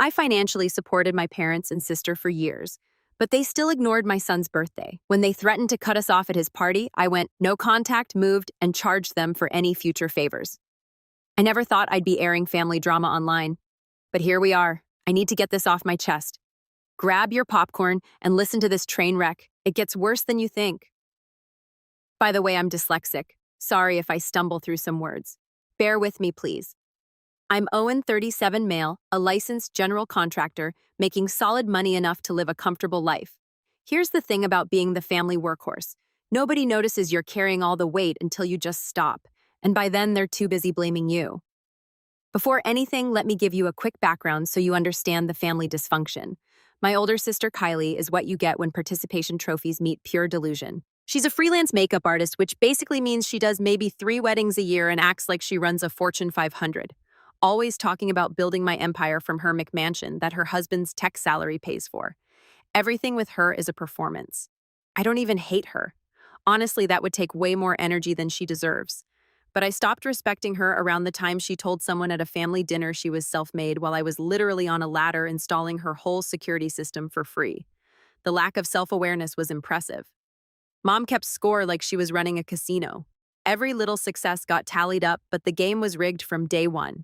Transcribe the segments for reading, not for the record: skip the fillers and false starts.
I financially supported my parents and sister for years, but they still ignored my son's birthday. When they threatened to cut us off at his party, I went no contact, moved, and charged them for any future favors. I never thought I'd be airing family drama online, but here we are. I need to get this off my chest. Grab your popcorn and listen to this train wreck. It gets worse than you think. By the way, I'm dyslexic. Sorry if I stumble through some words. Bear with me, please. I'm Owen, 37 male, a licensed general contractor, making solid money enough to live a comfortable life. Here's the thing about being the family workhorse. Nobody notices you're carrying all the weight until you just stop, and by then they're too busy blaming you. Before anything, let me give you a quick background so you understand the family dysfunction. My older sister Kylie is what you get when participation trophies meet pure delusion. She's a freelance makeup artist, which basically means she does maybe 3 weddings a year and acts like she runs a Fortune 500. Always talking about building my empire from her McMansion that her husband's tech salary pays for. Everything with her is a performance. I don't even hate her. Honestly, that would take way more energy than she deserves. But I stopped respecting her around the time she told someone at a family dinner she was self-made while I was literally on a ladder installing her whole security system for free. The lack of self-awareness was impressive. Mom kept score like she was running a casino. Every little success got tallied up, but the game was rigged from day one.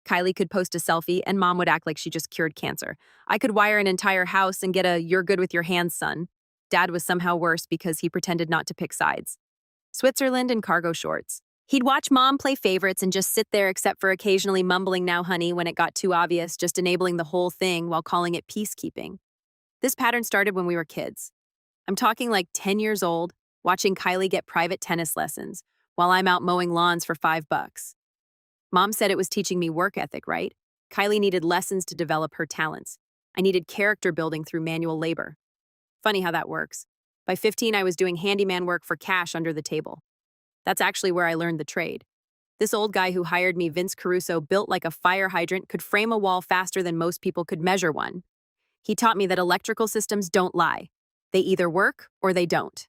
Kylie could post a selfie and Mom would act like she just cured cancer. I could wire an entire house and get a "you're good with your hands, son." Dad was somehow worse because he pretended not to pick sides. Switzerland and cargo shorts. He'd watch Mom play favorites and just sit there except for occasionally mumbling "now, honey," when it got too obvious, just enabling the whole thing while calling it peacekeeping. This pattern started when we were kids. I'm talking like 10 years old, watching Kylie get private tennis lessons while I'm out mowing lawns for $5. Mom said it was teaching me work ethic, right? Kylie needed lessons to develop her talents. I needed character building through manual labor. Funny how that works. By 15, I was doing handyman work for cash under the table. That's actually where I learned the trade. This old guy who hired me, Vince Caruso, built like a fire hydrant, could frame a wall faster than most people could measure one. He taught me that electrical systems don't lie. They either work or they don't.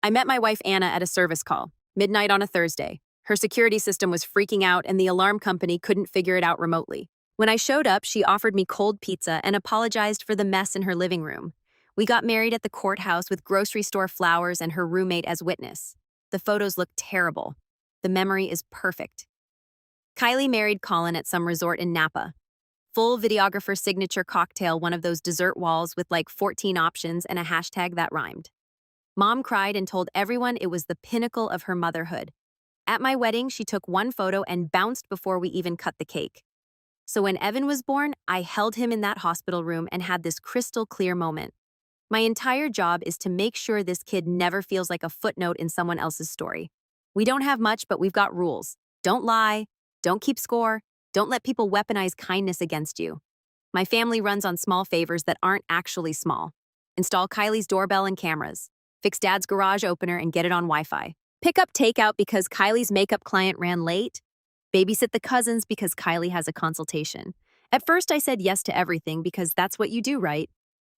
I met my wife Anna at a service call, midnight on a Thursday. Her security system was freaking out and the alarm company couldn't figure it out remotely. When I showed up, she offered me cold pizza and apologized for the mess in her living room. We got married at the courthouse with grocery store flowers and her roommate as witness. The photos look terrible. The memory is perfect. Kylie married Colin at some resort in Napa. Full videographer signature cocktail, one of those dessert walls with like 14 options and a hashtag that rhymed. Mom cried and told everyone it was the pinnacle of her motherhood. At my wedding, she took one photo and bounced before we even cut the cake. So when Evan was born, I held him in that hospital room and had this crystal clear moment. My entire job is to make sure this kid never feels like a footnote in someone else's story. We don't have much, but we've got rules. Don't lie. Don't keep score. Don't let people weaponize kindness against you. My family runs on small favors that aren't actually small. Install Kylie's doorbell and cameras. Fix Dad's garage opener and get it on Wi-Fi. Pick up takeout because Kylie's makeup client ran late. Babysit the cousins because Kylie has a consultation. At first, I said yes to everything because that's what you do, right?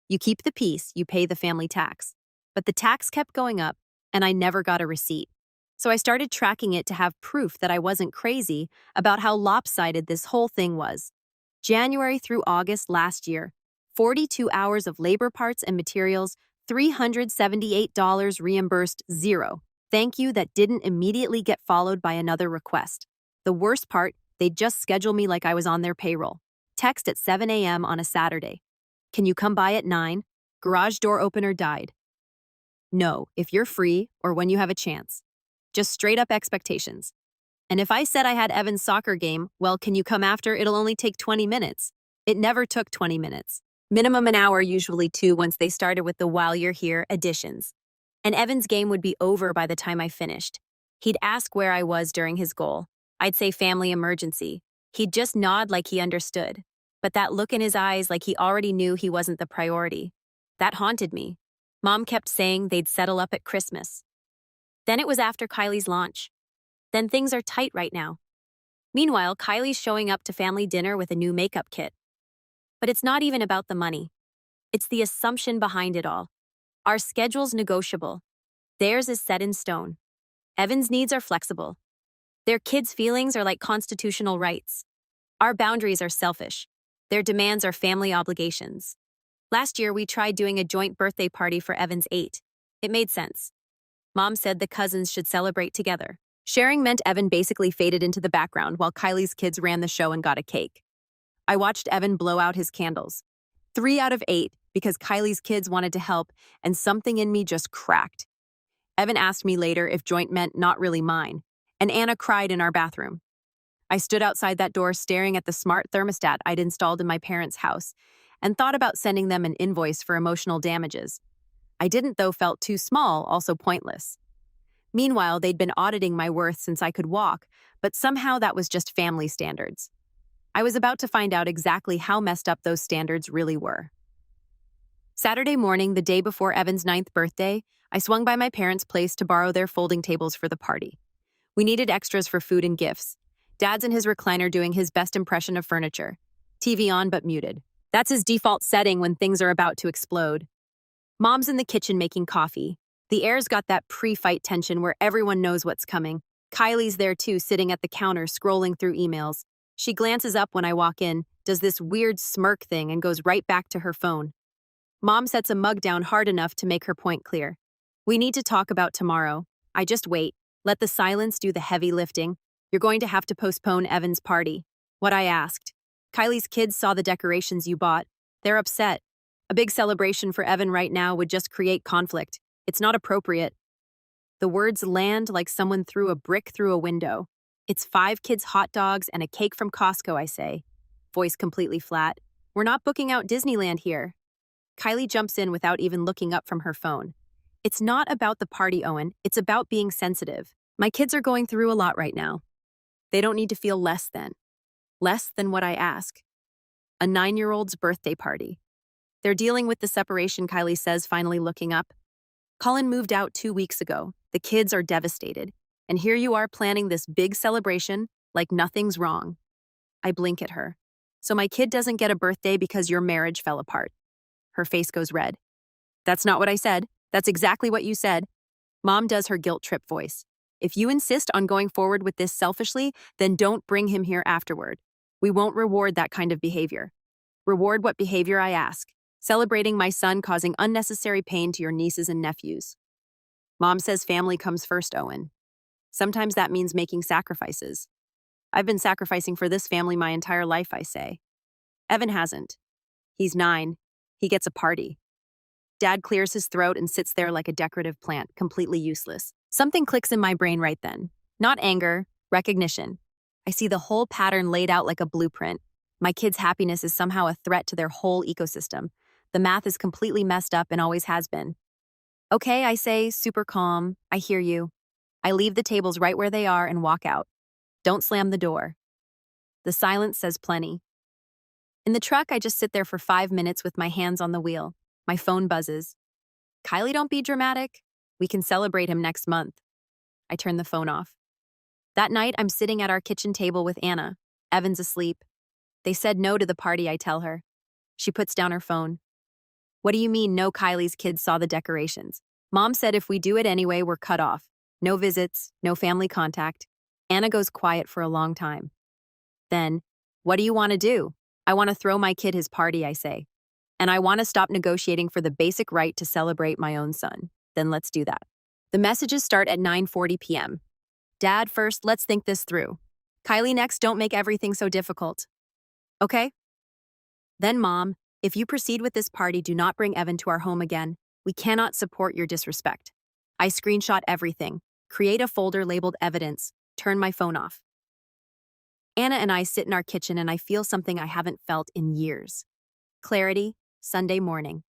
You keep the peace, you pay the family tax. But the tax kept going up, and I never got a receipt. So I started tracking it to have proof that I wasn't crazy about how lopsided this whole thing was. January through August last year, 42 hours of labor parts and materials, $378 reimbursed, zero. Thank you that didn't immediately get followed by another request. The worst part, they'd just schedule me like I was on their payroll. Text at 7 a.m. on a Saturday. Can you come by at 9? Garage door opener died. No, if you're free or when you have a chance. Just straight up expectations. And if I said I had Evan's soccer game, well, can you come after? It'll only take 20 minutes. It never took 20 minutes. Minimum an hour, usually 2 once they started with the "while you're here" additions. And Evan's game would be over by the time I finished. He'd ask where I was during his goal. I'd say family emergency. He'd just nod like he understood. But that look in his eyes like he already knew he wasn't the priority. That haunted me. Mom kept saying they'd settle up at Christmas. Then it was after Kylie's launch. Then things are tight right now. Meanwhile, Kylie's showing up to family dinner with a new makeup kit. But it's not even about the money. It's the assumption behind it all. Our schedule's negotiable. Theirs is set in stone. Evan's needs are flexible. Their kids' feelings are like constitutional rights. Our boundaries are selfish. Their demands are family obligations. Last year, we tried doing a joint birthday party for Evan's 8. It made sense. Mom said the cousins should celebrate together. Sharing meant Evan basically faded into the background while Kylie's kids ran the show and got a cake. I watched Evan blow out his candles. 3 out of 8 because Kylie's kids wanted to help, and something in me just cracked. Evan asked me later if joint meant not really mine, and Anna cried in our bathroom. I stood outside that door staring at the smart thermostat I'd installed in my parents' house and thought about sending them an invoice for emotional damages. I didn't, though, felt too small, also pointless. Meanwhile, they'd been auditing my worth since I could walk, but somehow that was just family standards. I was about to find out exactly how messed up those standards really were. Saturday morning, the day before Evan's 9th birthday, I swung by my parents' place to borrow their folding tables for the party. We needed extras for food and gifts. Dad's in his recliner doing his best impression of furniture. TV on but muted. That's his default setting when things are about to explode. Mom's in the kitchen making coffee. The air's got that pre-fight tension where everyone knows what's coming. Kylie's there too, sitting at the counter, scrolling through emails. She glances up when I walk in, does this weird smirk thing, and goes right back to her phone. Mom sets a mug down hard enough to make her point clear. We need to talk about tomorrow. I just wait. Let the silence do the heavy lifting. You're going to have to postpone Evan's party. What I asked. Kylie's kids saw the decorations you bought. They're upset. A big celebration for Evan right now would just create conflict. It's not appropriate. The words land like someone threw a brick through a window. It's 5 kids' hot dogs and a cake from Costco, I say. Voice completely flat. We're not booking out Disneyland here. Kylie jumps in without even looking up from her phone. It's not about the party, Owen. It's about being sensitive. My kids are going through a lot right now. They don't need to feel less than. Less than what I ask. A 9-year-old's birthday party. They're dealing with the separation, Kylie says, finally looking up. Colin moved out 2 weeks ago. The kids are devastated. And here you are planning this big celebration like nothing's wrong. I blink at her. So my kid doesn't get a birthday because your marriage fell apart. Her face goes red. That's not what I said. That's exactly what you said. Mom does her guilt trip voice. If you insist on going forward with this selfishly, then don't bring him here afterward. We won't reward that kind of behavior. Reward what behavior I ask. Celebrating my son causing unnecessary pain to your nieces and nephews. Mom says family comes first, Owen. Sometimes that means making sacrifices. I've been sacrificing for this family my entire life, I say. Evan hasn't. He's 9. He gets a party. Dad clears his throat and sits there like a decorative plant, completely useless. Something clicks in my brain right then. Not anger, recognition. I see the whole pattern laid out like a blueprint. My kid's happiness is somehow a threat to their whole ecosystem. The math is completely messed up and always has been. Okay, I say, super calm. I hear you. I leave the tables right where they are and walk out. Don't slam the door. The silence says plenty. In the truck, I just sit there for 5 minutes with my hands on the wheel. My phone buzzes. Kylie, don't be dramatic. We can celebrate him next month. I turn the phone off. That night, I'm sitting at our kitchen table with Anna. Evan's asleep. They said no to the party, I tell her. She puts down her phone. What do you mean no? Kylie's kids saw the decorations. Mom said if we do it anyway, we're cut off. No visits, no family contact. Anna goes quiet for a long time. Then, what do you want to do? I want to throw my kid his party, I say. And I want to stop negotiating for the basic right to celebrate my own son. Then let's do that. The messages start at 9:40 p.m. Dad, first, let's think this through. Kylie, next, don't make everything so difficult. Okay? Then, Mom, if you proceed with this party, do not bring Evan to our home again. We cannot support your disrespect. I screenshot everything, create a folder labeled evidence, turn my phone off. Anna and I sit in our kitchen and I feel something I haven't felt in years. Clarity, Sunday morning.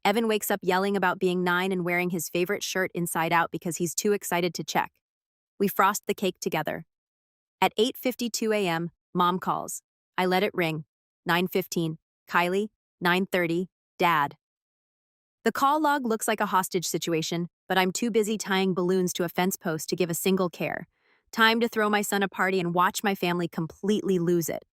Evan wakes up yelling about being 9 and wearing his favorite shirt inside out because he's too excited to check. We frost the cake together. At 8:52 a.m., Mom calls. I let it ring. 9:15. Kylie, 9:30. Dad. The call log looks like a hostage situation, but I'm too busy tying balloons to a fence post to give a single care. Time to throw my son a party and watch my family completely lose it.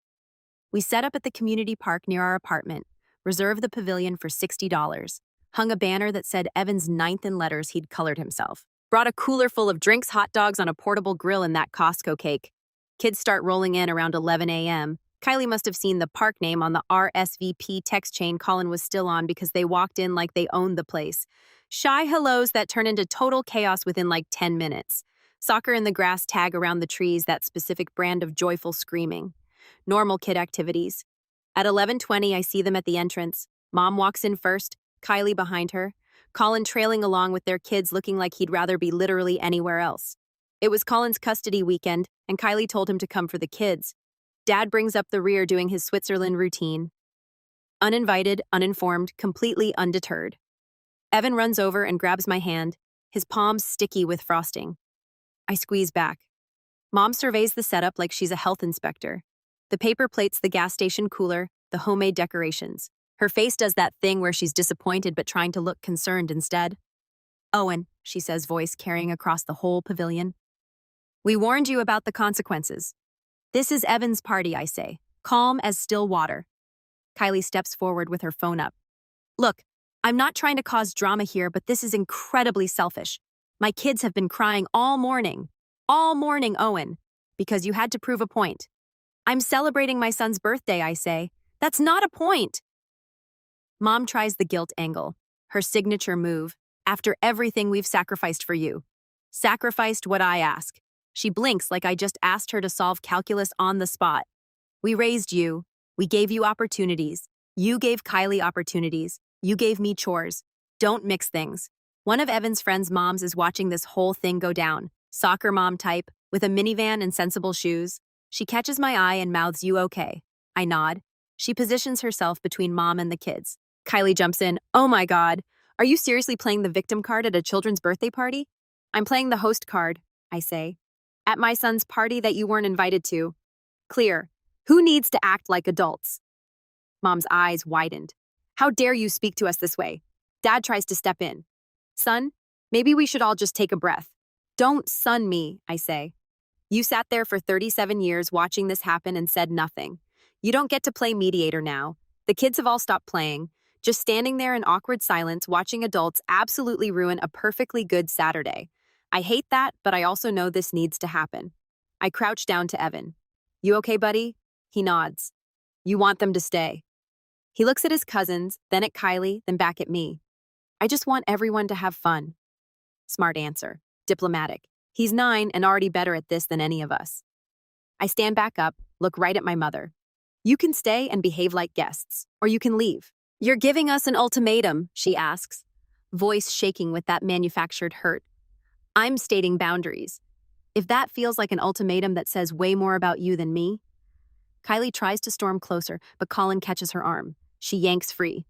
We set up at the community park near our apartment, reserved the pavilion for $60, hung a banner that said Evan's 9th in letters he'd colored himself, brought a cooler full of drinks, hot dogs on a portable grill, and that Costco cake. Kids start rolling in around 11 a.m. Kylie must have seen the park name on the RSVP text chain Colin was still on because they walked in like they owned the place. Shy hellos that turn into total chaos within like 10 minutes. Soccer in the grass tag around the trees, that specific brand of joyful screaming. Normal kid activities. At 11:20, I see them at the entrance. Mom walks in first, Kylie behind her, Colin trailing along with their kids looking like he'd rather be literally anywhere else. It was Colin's custody weekend, and Kylie told him to come for the kids. Dad brings up the rear doing his Switzerland routine. Uninvited, uninformed, completely undeterred. Evan runs over and grabs my hand, his palms sticky with frosting. I squeeze back. Mom surveys the setup like she's a health inspector. The paper plates, the gas station cooler, the homemade decorations. Her face does that thing where she's disappointed but trying to look concerned instead. Owen, she says, voice carrying across the whole pavilion. We warned you about the consequences. This is Evan's party, I say, calm as still water. Kylie steps forward with her phone up. Look, I'm not trying to cause drama here, but this is incredibly selfish. My kids have been crying all morning, Owen, because you had to prove a point. I'm celebrating my son's birthday, I say. That's not a point. Mom tries the guilt angle, her signature move, after everything we've sacrificed for you. Sacrificed what I ask. She blinks like I just asked her to solve calculus on the spot. We raised you. We gave you opportunities. You gave Kylie opportunities. You gave me chores. Don't mix things. One of Evan's friends' moms is watching this whole thing go down. Soccer mom type, with a minivan and sensible shoes. She catches my eye and mouths, "You okay?" I nod. She positions herself between mom and the kids. Kylie jumps in. Oh my God. Are you seriously playing the victim card at a children's birthday party? I'm playing the host card, I say. At my son's party that you weren't invited to. Clear. Who needs to act like adults? Mom's eyes widened. How dare you speak to us this way? Dad tries to step in. Son, maybe we should all just take a breath. Don't son me, I say. You sat there for 37 years watching this happen and said nothing. You don't get to play mediator now. The kids have all stopped playing. Just standing there in awkward silence watching adults absolutely ruin a perfectly good Saturday. I hate that, but I also know this needs to happen. I crouch down to Evan. You okay, buddy? He nods. You want them to stay. He looks at his cousins, then at Kylie, then back at me. I just want everyone to have fun. Smart answer. Diplomatic. He's 9 and already better at this than any of us. I stand back up, look right at my mother. You can stay and behave like guests, or you can leave. You're giving us an ultimatum, she asks, voice shaking with that manufactured hurt. I'm stating boundaries. If that feels like an ultimatum that says way more about you than me. Kylie tries to storm closer, but Colin catches her arm. She yanks free.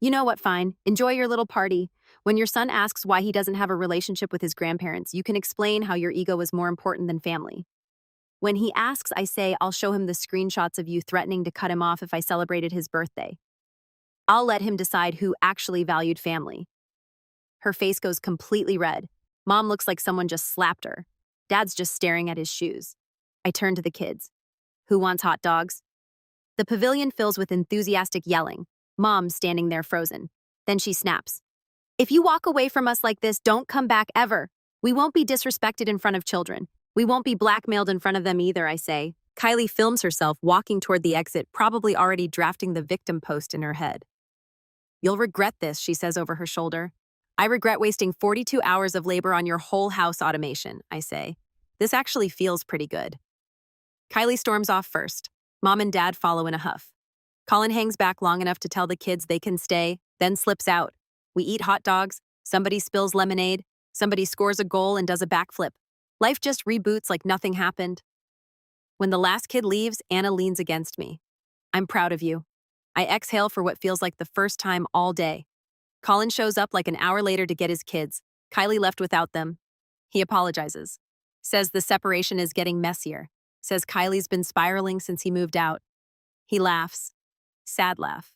You know what, fine. Enjoy your little party. When your son asks why he doesn't have a relationship with his grandparents, you can explain how your ego is more important than family. When he asks, I say I'll show him the screenshots of you threatening to cut him off if I celebrated his birthday. I'll let him decide who actually valued family. Her face goes completely red. Mom looks like someone just slapped her. Dad's just staring at his shoes. I turn to the kids. Who wants hot dogs? The pavilion fills with enthusiastic yelling. Mom standing there frozen. Then she snaps. If you walk away from us like this, don't come back ever. We won't be disrespected in front of children. We won't be blackmailed in front of them either, I say. Kylie films herself walking toward the exit, probably already drafting the victim post in her head. You'll regret this, she says over her shoulder. I regret wasting 42 hours of labor on your whole house automation, I say. This actually feels pretty good. Kylie storms off first. Mom and Dad follow in a huff. Colin hangs back long enough to tell the kids they can stay, then slips out. We eat hot dogs, somebody spills lemonade, somebody scores a goal and does a backflip. Life just reboots like nothing happened. When the last kid leaves, Anna leans against me. I'm proud of you. I exhale for what feels like the first time all day. Colin shows up like an hour later to get his kids. Kylie left without them. He apologizes. Says the separation is getting messier. Says Kylie's been spiraling since he moved out. He laughs. Sad laugh.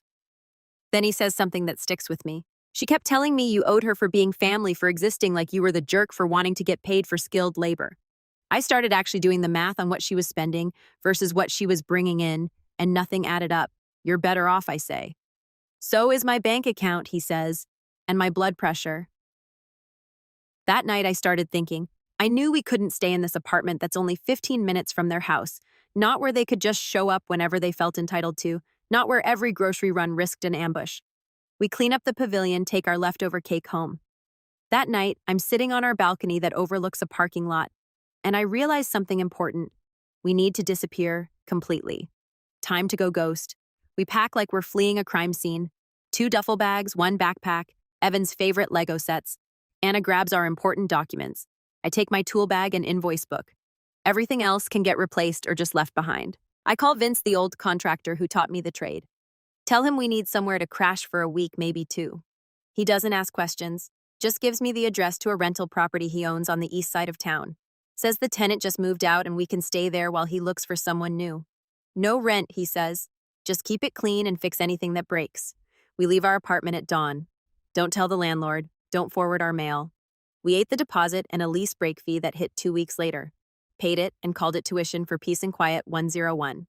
Then he says something that sticks with me. She kept telling me you owed her for being family, for existing like you were the jerk for wanting to get paid for skilled labor. I started actually doing the math on what she was spending versus what she was bringing in, and nothing added up. You're better off, I say. So is my bank account, he says, and my blood pressure. That night I started thinking, I knew we couldn't stay in this apartment that's only 15 minutes from their house. Not where they could just show up whenever they felt entitled to, not where every grocery run risked an ambush. We clean up the pavilion, take our leftover cake home. That night, I'm sitting on our balcony that overlooks a parking lot, and I realize something important. We need to disappear completely. Time to go ghost. We pack like we're fleeing a crime scene. 2 duffel bags, 1 backpack, Evan's favorite Lego sets. Anna grabs our important documents. I take my tool bag and invoice book. Everything else can get replaced or just left behind. I call Vince, the old contractor who taught me the trade. Tell him we need somewhere to crash for a week, maybe 2. He doesn't ask questions, just gives me the address to a rental property he owns on the east side of town. Says the tenant just moved out and we can stay there while he looks for someone new. No rent, he says. Just keep it clean and fix anything that breaks. We leave our apartment at dawn. Don't tell the landlord. Don't forward our mail. We ate the deposit and a lease break fee that hit 2 weeks later. Paid it and called it tuition for Peace and Quiet 101.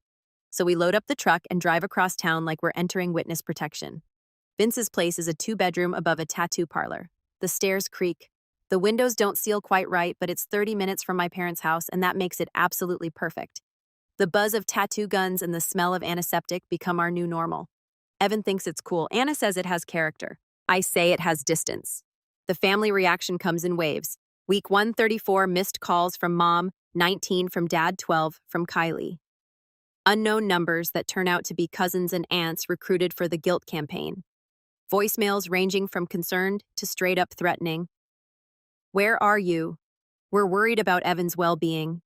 So we load up the truck and drive across town like we're entering witness protection. Vince's place is a 2-bedroom above a tattoo parlor. The stairs creak. The windows don't seal quite right, but it's 30 minutes from my parents' house, and that makes it absolutely perfect. The buzz of tattoo guns and the smell of antiseptic become our new normal. Evan thinks it's cool. Anna says it has character. I say it has distance. The family reaction comes in waves. Week 134, missed calls from Mom, 19 from Dad, 12 from Kylie. Unknown numbers that turn out to be cousins and aunts recruited for the guilt campaign. Voicemails ranging from concerned to straight up threatening. Where are you? We're worried about Evan's well-being.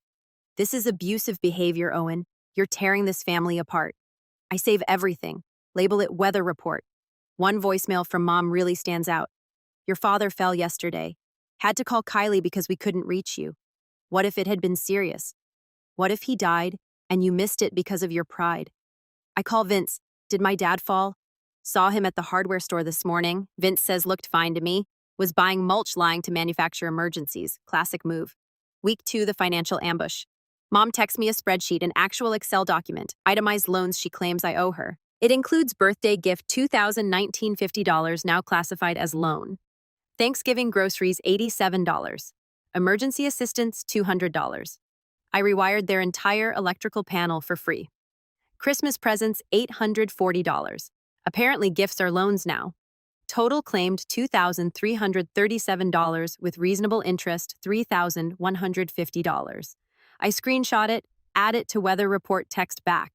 This is abusive behavior, Owen. You're tearing this family apart. I save everything. Label it weather report. One voicemail from Mom really stands out. Your father fell yesterday. Had to call Kylie because we couldn't reach you. What if it had been serious? What if he died and you missed it because of your pride? I call Vince. Did my dad fall? Saw him at the hardware store this morning. Vince says looked fine to me. Was buying mulch lying to manufacture emergencies. Classic move. Week 2, the financial ambush. Mom texts me a spreadsheet, an actual Excel document, itemized loans she claims I owe her. It includes birthday gift $2,019.50 now classified as loan. Thanksgiving groceries $87. Emergency assistance $200. I rewired their entire electrical panel for free. Christmas presents $840. Apparently gifts are loans now. Total claimed $2,337 with reasonable interest $3,150. I screenshot it, add it to weather report text back.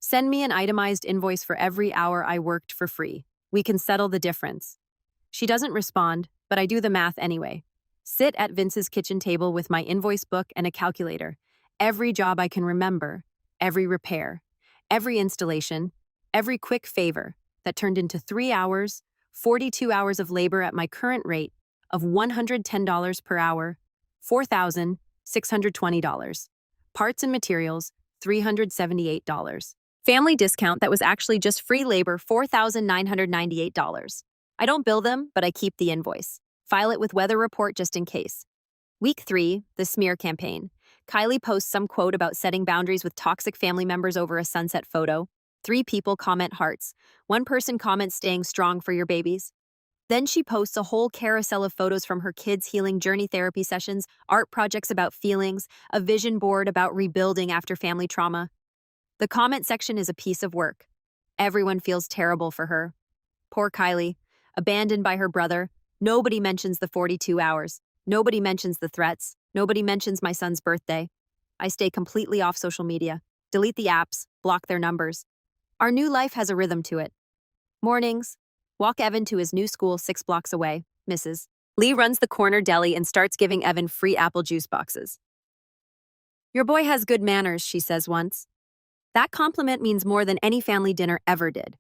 Send me an itemized invoice for every hour I worked for free. We can settle the difference. She doesn't respond, but I do the math anyway. Sit at Vince's kitchen table with my invoice book and a calculator. Every job I can remember, every repair, every installation, every quick favor that turned into 3 hours, 42 hours of labor at my current rate of $110 per hour, $4,620. Parts and materials, $378. Family discount that was actually just free labor, $4,998. I don't bill them, but I keep the invoice. File it with weather report just in case. Week 3, the smear campaign. Kylie posts some quote about setting boundaries with toxic family members over a sunset photo. 3 people comment hearts. 1 person comments staying strong for your babies. Then she posts a whole carousel of photos from her kids' healing journey therapy sessions, art projects about feelings, a vision board about rebuilding after family trauma. The comment section is a piece of work. Everyone feels terrible for her. Poor Kylie, abandoned by her brother. Nobody mentions the 42 hours. Nobody mentions the threats. Nobody mentions my son's birthday. I stay completely off social media. Delete the apps, block their numbers. Our new life has a rhythm to it. Mornings. Walk Evan to his new school 6 blocks away. Mrs. Lee runs the corner deli and starts giving Evan free apple juice boxes. Your boy has good manners, she says once. That compliment means more than any family dinner ever did.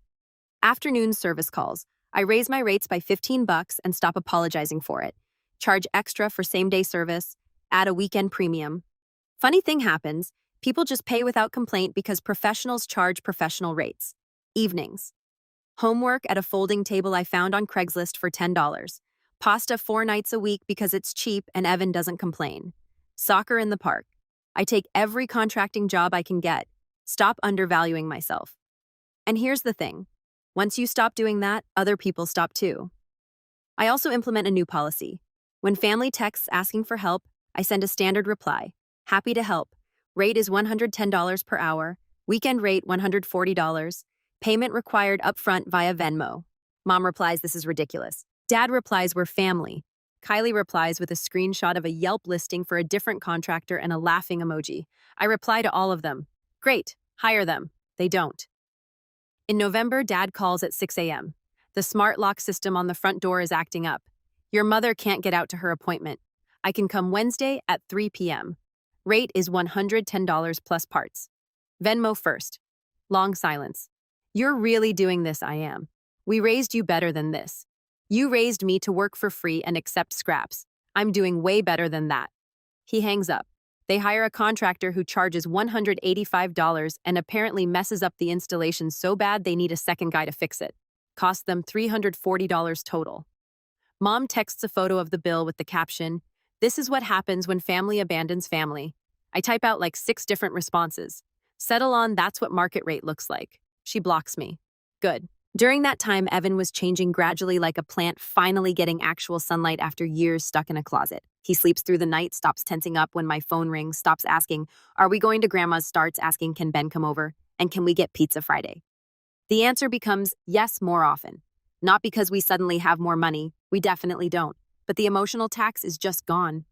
Afternoon service calls. I raise my rates by $15 and stop apologizing for it. Charge extra for same-day service. Add a weekend premium. Funny thing happens. People just pay without complaint because professionals charge professional rates. Evenings. Homework at a folding table I found on Craigslist for $10. Pasta 4 nights a week because it's cheap and Evan doesn't complain. Soccer in the park. I take every contracting job I can get. Stop undervaluing myself. And here's the thing. Once you stop doing that, other people stop too. I also implement a new policy. When family texts asking for help, I send a standard reply. Happy to help. Rate is $110 per hour. Weekend rate $140. Payment required upfront via Venmo. Mom replies, this is ridiculous. Dad replies, we're family. Kylie replies with a screenshot of a Yelp listing for a different contractor and a laughing emoji. I reply to all of them. Great, hire them. They don't. In November, Dad calls at 6 a.m. The smart lock system on the front door is acting up. Your mother can't get out to her appointment. I can come Wednesday at 3 p.m. Rate is $110 plus parts. Venmo first. Long silence. You're really doing this, I am. We raised you better than this. You raised me to work for free and accept scraps. I'm doing way better than that. He hangs up. They hire a contractor who charges $185 and apparently messes up the installation so bad they need a second guy to fix it. Cost them $340 total. Mom texts a photo of the bill with the caption, "This is what happens when family abandons family." I type out like 6 different responses. Settle on, that's what market rate looks like. She blocks me. Good. During that time, Evan was changing gradually like a plant, finally getting actual sunlight after years stuck in a closet. He sleeps through the night, stops tensing up when my phone rings, stops asking, "Are we going to Grandma's?" starts asking, "Can Ben come over? And can we get pizza Friday?" The answer becomes yes more often. Not because we suddenly have more money, we definitely don't, but the emotional tax is just gone.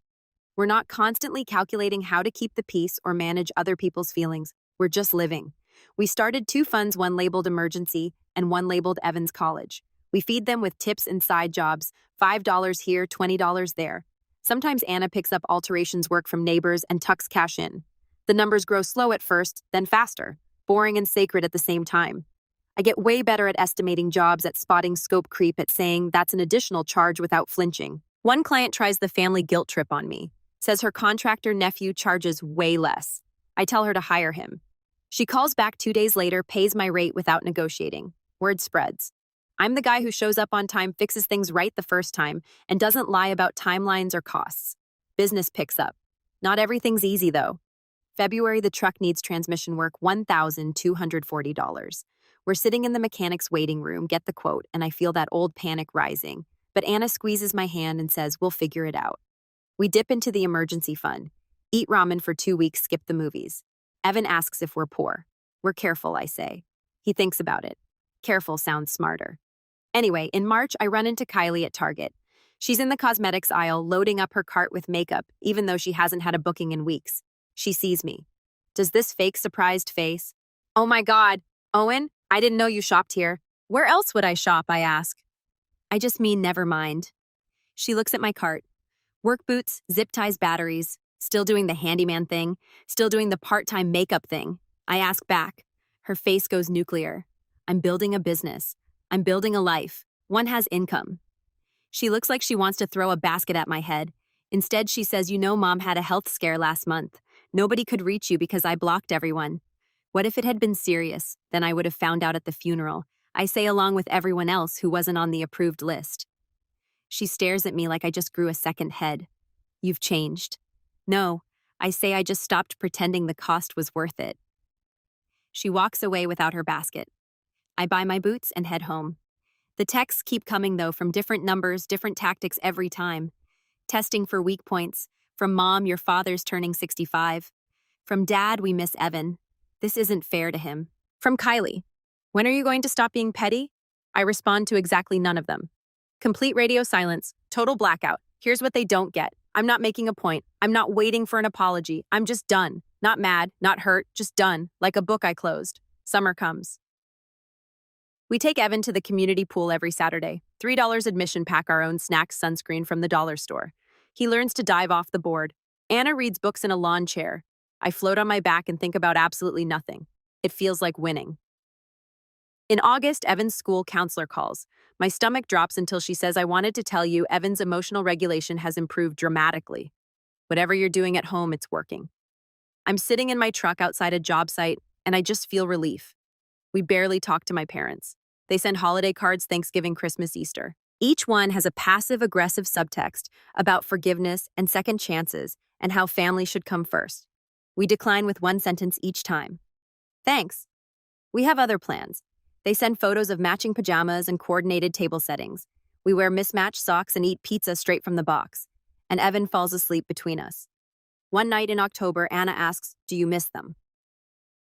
We're not constantly calculating how to keep the peace or manage other people's feelings. We're just living. We started 2 funds, one labeled emergency and one labeled Evan's college. We feed them with tips and side jobs, $5 here, $20 there. Sometimes Anna picks up alterations work from neighbors and tucks cash in. The numbers grow slow at first, then faster, boring and sacred at the same time. I get way better at estimating jobs, at spotting scope creep, at saying that's an additional charge without flinching. One client tries the family guilt trip on me, says her contractor nephew charges way less. I tell her to hire him. She calls back 2 days later, pays my rate without negotiating. Word spreads. I'm the guy who shows up on time, fixes things right the first time, and doesn't lie about timelines or costs. Business picks up. Not everything's easy, though. February, the truck needs transmission work, $1,240. We're sitting in the mechanic's waiting room, get the quote, and I feel that old panic rising. But Anna squeezes my hand and says, we'll figure it out. We dip into the emergency fund. Eat ramen for 2 weeks, skip the movies. Evan asks if we're poor. We're careful, I say. He thinks about it. Careful sounds smarter. Anyway, in March, I run into Kylie at Target. She's in the cosmetics aisle, loading up her cart with makeup, even though she hasn't had a booking in weeks. She sees me. Does this fake surprised face? Oh my God, Owen, I didn't know you shopped here. Where else would I shop, I ask. I just mean never mind. She looks at my cart. Work boots, zip ties, batteries. Still doing the handyman thing. Still doing the part-time makeup thing. I ask back. Her face goes nuclear. I'm building a business. I'm building a life. One has income. She looks like she wants to throw a basket at my head. Instead, she says, you know, Mom had a health scare last month. Nobody could reach you because I blocked everyone. What if it had been serious? Then I would have found out at the funeral. I say, along with everyone else who wasn't on the approved list. She stares at me like I just grew a second head. You've changed. No, I say, I just stopped pretending the cost was worth it. She walks away without her basket. I buy my boots and head home. The texts keep coming, though, from different numbers, different tactics every time. Testing for weak points. From Mom, your father's turning 65. From Dad, we miss Evan. This isn't fair to him. From Kylie, when are you going to stop being petty? I respond to exactly none of them. Complete radio silence, total blackout. Here's what they don't get. I'm not making a point. I'm not waiting for an apology. I'm just done. Not mad, not hurt, just done, like a book I closed. Summer comes. We take Evan to the community pool every Saturday. $3 admission, pack our own snacks, sunscreen from the dollar store. He learns to dive off the board. Anna reads books in a lawn chair. I float on my back and think about absolutely nothing. It feels like winning. In August, Evan's school counselor calls. My stomach drops until she says, I wanted to tell you Evan's emotional regulation has improved dramatically. Whatever you're doing at home, it's working. I'm sitting in my truck outside a job site, and I just feel relief. We barely talk to my parents. They send holiday cards Thanksgiving, Christmas, Easter. Each one has a passive-aggressive subtext about forgiveness and second chances and how family should come first. We decline with one sentence each time. Thanks. We have other plans. They send photos of matching pajamas and coordinated table settings. We wear mismatched socks and eat pizza straight from the box. And Evan falls asleep between us. One night in October, Anna asks, "Do you miss them?"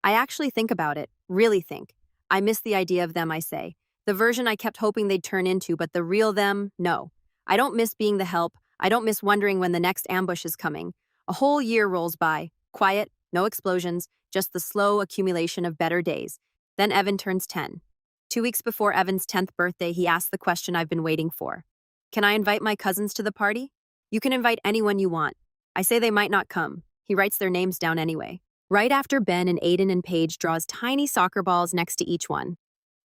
I actually think about it, really think. I miss the idea of them, I say. The version I kept hoping they'd turn into, but the real them, no. I don't miss being the help. I don't miss wondering when the next ambush is coming. A whole year rolls by. Quiet, no explosions, just the slow accumulation of better days. Then Evan turns 10. 2 weeks before Evan's 10th birthday, he asks the question I've been waiting for. Can I invite my cousins to the party? You can invite anyone you want. I say they might not come. He writes their names down anyway. Right after Ben and Aiden and Paige draws tiny soccer balls next to each one.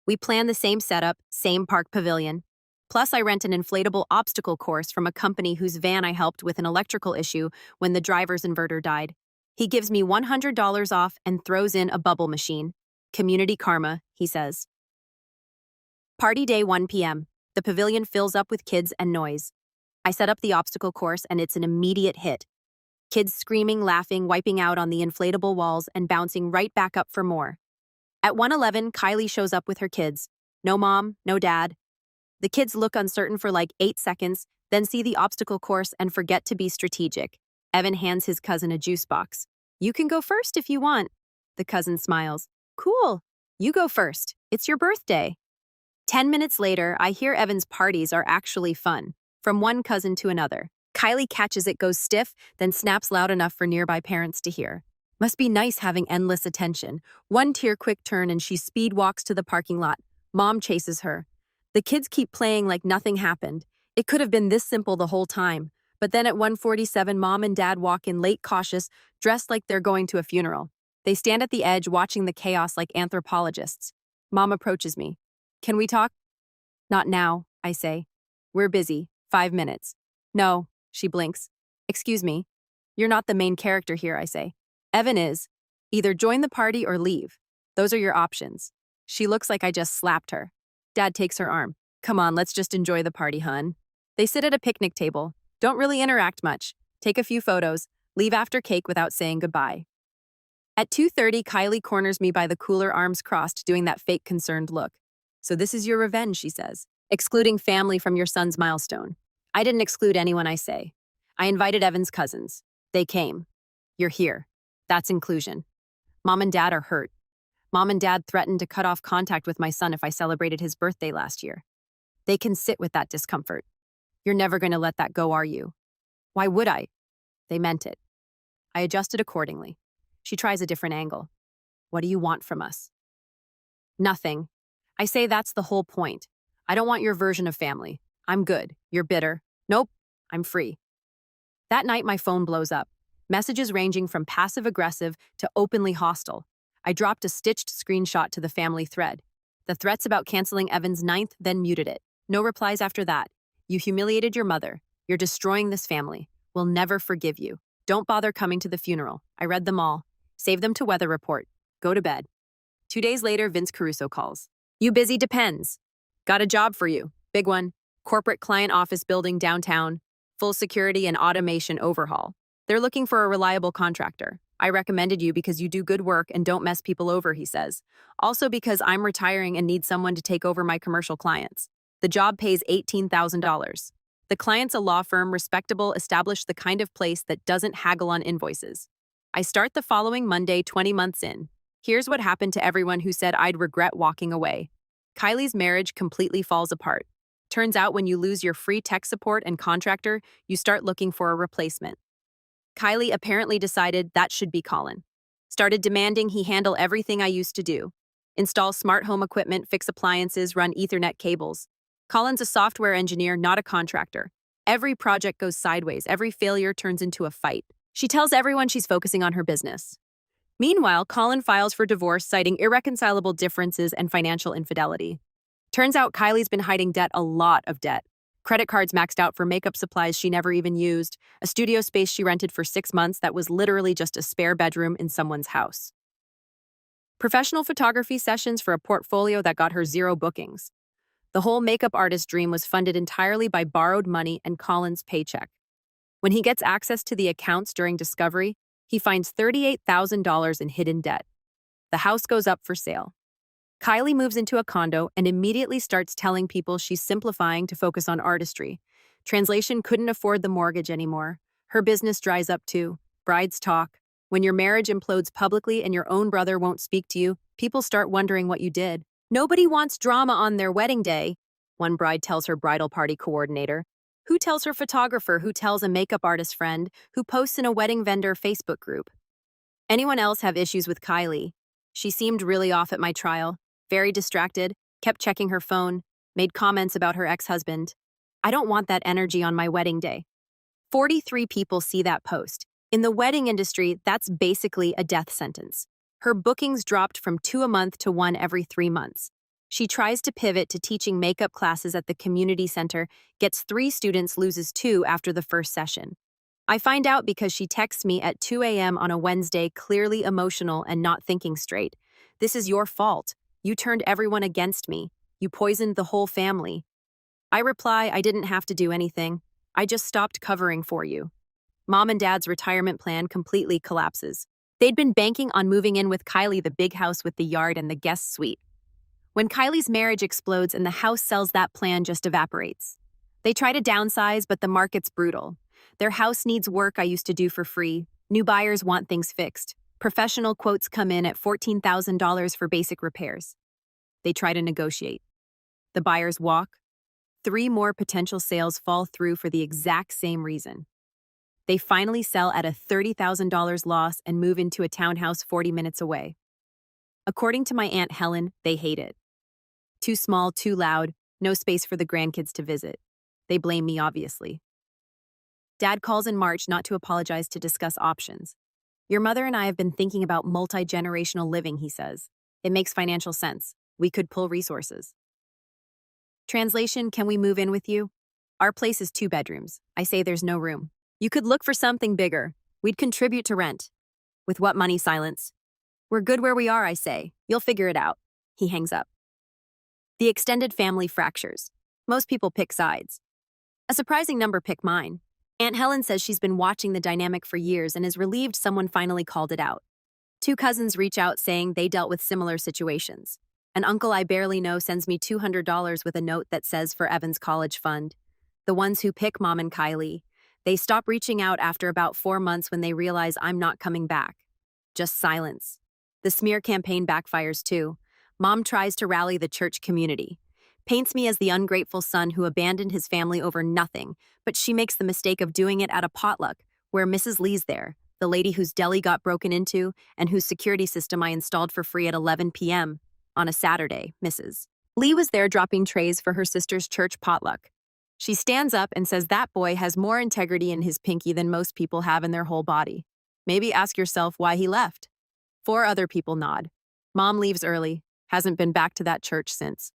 We plan the same setup, same park pavilion. Plus, I rent an inflatable obstacle course from a company whose van I helped with an electrical issue when the driver's inverter died. He gives me $100 off and throws in a bubble machine. Community karma, he says. Party day 1 p.m. The pavilion fills up with kids and noise. I set up the obstacle course and it's an immediate hit. Kids screaming, laughing, wiping out on the inflatable walls and bouncing right back up for more. At 1:11, Kylie shows up with her kids. No mom, no dad. The kids look uncertain for like 8 seconds, then see the obstacle course and forget to be strategic. Evan hands his cousin a juice box. You can go first if you want. The cousin smiles. Cool. You go first. It's your birthday. 10 minutes later, I hear Evan's parties are actually fun. From one cousin to another. Kylie catches it, goes stiff, then snaps loud enough for nearby parents to hear. Must be nice having endless attention. One tear quick turn and she speed walks to the parking lot. Mom chases her. The kids keep playing like nothing happened. It could have been this simple the whole time. But then at 1:47, Mom and Dad walk in late cautious, dressed like they're going to a funeral. They stand at the edge watching the chaos like anthropologists. Mom approaches me. Can we talk? Not now, I say. We're busy. 5 minutes. No, she blinks. Excuse me. You're not the main character here, I say. Evan is. Either join the party or leave. Those are your options. She looks like I just slapped her. Dad takes her arm. Come on, let's just enjoy the party, hun. They sit at a picnic table. Don't really interact much. Take a few photos. Leave after cake without saying goodbye. At 2:30, Kylie corners me by the cooler, arms crossed, doing that fake concerned look. So this is your revenge, she says. Excluding family from your son's milestone. I didn't exclude anyone, I say. I invited Evan's cousins. They came. You're here. That's inclusion. Mom and Dad are hurt. Mom and Dad threatened to cut off contact with my son if I celebrated his birthday last year. They can sit with that discomfort. You're never going to let that go, are you? Why would I? They meant it. I adjusted accordingly. She tries a different angle. What do you want from us? Nothing. I say that's the whole point. I don't want your version of family. I'm good. You're bitter. Nope. I'm free. That night, my phone blows up. Messages ranging from passive-aggressive to openly hostile. I dropped a stitched screenshot to the family thread. The threats about canceling Evan's 9th, then muted it. No replies after that. You humiliated your mother. You're destroying this family. We'll never forgive you. Don't bother coming to the funeral. I read them all. Save them to weather report. Go to bed. 2 days later, Vince Caruso calls. You busy? Depends. Got a job for you. Big one. Corporate client office building downtown. Full security and automation overhaul. They're looking for a reliable contractor. I recommended you because you do good work and don't mess people over, he says. Also because I'm retiring and need someone to take over my commercial clients. The job pays $18,000. The client's a law firm, respectable, established, the kind of place that doesn't haggle on invoices. I start the following Monday, 20 months in. Here's what happened to everyone who said I'd regret walking away. Kylie's marriage completely falls apart. Turns out when you lose your free tech support and contractor, you start looking for a replacement. Kylie apparently decided that should be Colin. Started demanding he handle everything I used to do. Install smart home equipment, fix appliances, run Ethernet cables. Colin's a software engineer, not a contractor. Every project goes sideways. Every failure turns into a fight. She tells everyone she's focusing on her business. Meanwhile, Colin files for divorce, citing irreconcilable differences and financial infidelity. Turns out Kylie's been hiding debt, a lot of debt. Credit cards maxed out for makeup supplies she never even used, a studio space she rented for 6 months that was literally just a spare bedroom in someone's house. Professional photography sessions for a portfolio that got her 0 bookings. The whole makeup artist dream was funded entirely by borrowed money and Colin's paycheck. When he gets access to the accounts during discovery, he finds $38,000 in hidden debt. The house goes up for sale. Kylie moves into a condo and immediately starts telling people she's simplifying to focus on artistry. Translation: couldn't afford the mortgage anymore. Her business dries up too. Brides talk. When your marriage implodes publicly and your own brother won't speak to you, people start wondering what you did. Nobody wants drama on their wedding day, one bride tells her bridal party coordinator. Who tells her photographer? Who tells a makeup artist friend? Who posts in a wedding vendor Facebook group? Anyone else have issues with Kylie? She seemed really off at my trial, very distracted, kept checking her phone, made comments about her ex-husband. I don't want that energy on my wedding day. 43 people see that post. In the wedding industry, that's basically a death sentence. Her bookings dropped from 2 a month to 1 every 3 months. She tries to pivot to teaching makeup classes at the community center, gets 3 students, loses 2 after the first session. I find out because she texts me at 2 a.m. on a Wednesday, clearly emotional and not thinking straight. This is your fault. You turned everyone against me. You poisoned the whole family. I reply, I didn't have to do anything. I just stopped covering for you. Mom and Dad's retirement plan completely collapses. They'd been banking on moving in with Kylie, the big house with the yard and the guest suite. When Kylie's marriage explodes and the house sells, that plan just evaporates. They try to downsize, but the market's brutal. Their house needs work I used to do for free. New buyers want things fixed. Professional quotes come in at $14,000 for basic repairs. They try to negotiate. The buyers walk. 3 more potential sales fall through for the exact same reason. They finally sell at a $30,000 loss and move into a townhouse 40 minutes away. According to my Aunt Helen, they hate it. Too small, too loud, no space for the grandkids to visit. They blame me, obviously. Dad calls in March not to apologize, to discuss options. Your mother and I have been thinking about multi-generational living, he says. It makes financial sense. We could pull resources. Translation, can we move in with you? Our place is 2 bedrooms. I say there's no room. You could look for something bigger. We'd contribute to rent. With what money? Silence. We're good where we are, I say. You'll figure it out. He hangs up. The extended family fractures. Most people pick sides. A surprising number pick mine. Aunt Helen says she's been watching the dynamic for years and is relieved someone finally called it out. 2 cousins reach out saying they dealt with similar situations. An uncle I barely know sends me $200 with a note that says for Evan's college fund. The ones who pick Mom and Kylie, they stop reaching out after about 4 months when they realize I'm not coming back. Just silence. The smear campaign backfires too. Mom tries to rally the church community. Paints me as the ungrateful son who abandoned his family over nothing, but she makes the mistake of doing it at a potluck, where Mrs. Lee's there, the lady whose deli got broken into and whose security system I installed for free at 11 p.m. on a Saturday. Mrs. Lee was there dropping trays for her sister's church potluck. She stands up and says that boy has more integrity in his pinky than most people have in their whole body. Maybe ask yourself why he left. 4 other people nod. Mom leaves early, hasn't been back to that church since.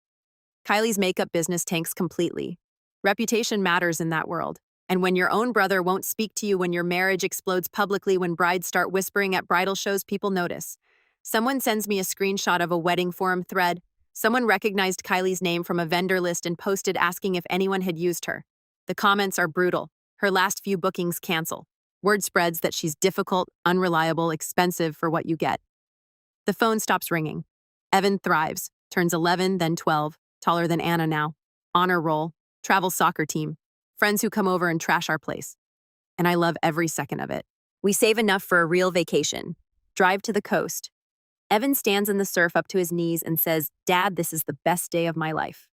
Kylie's makeup business tanks completely. Reputation matters in that world. And when your own brother won't speak to you, when your marriage explodes publicly, when brides start whispering at bridal shows, people notice. Someone sends me a screenshot of a wedding forum thread. Someone recognized Kylie's name from a vendor list and posted asking if anyone had used her. The comments are brutal. Her last few bookings cancel. Word spreads that she's difficult, unreliable, expensive for what you get. The phone stops ringing. Evan thrives, turns 11, then 12. Taller than Anna now. Honor roll. Travel soccer team. Friends who come over and trash our place. And I love every second of it. We save enough for a real vacation. Drive to the coast. Evan stands in the surf up to his knees and says, Dad, this is the best day of my life.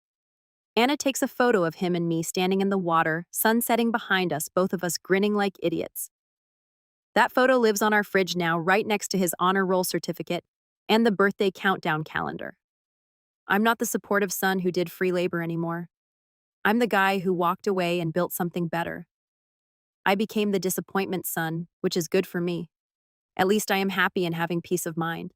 Anna takes a photo of him and me standing in the water, sun setting behind us, both of us grinning like idiots. That photo lives on our fridge now, right next to his honor roll certificate and the birthday countdown calendar. I'm not the supportive son who did free labor anymore. I'm the guy who walked away and built something better. I became the disappointment son, which is good for me. At least I am happy and having peace of mind.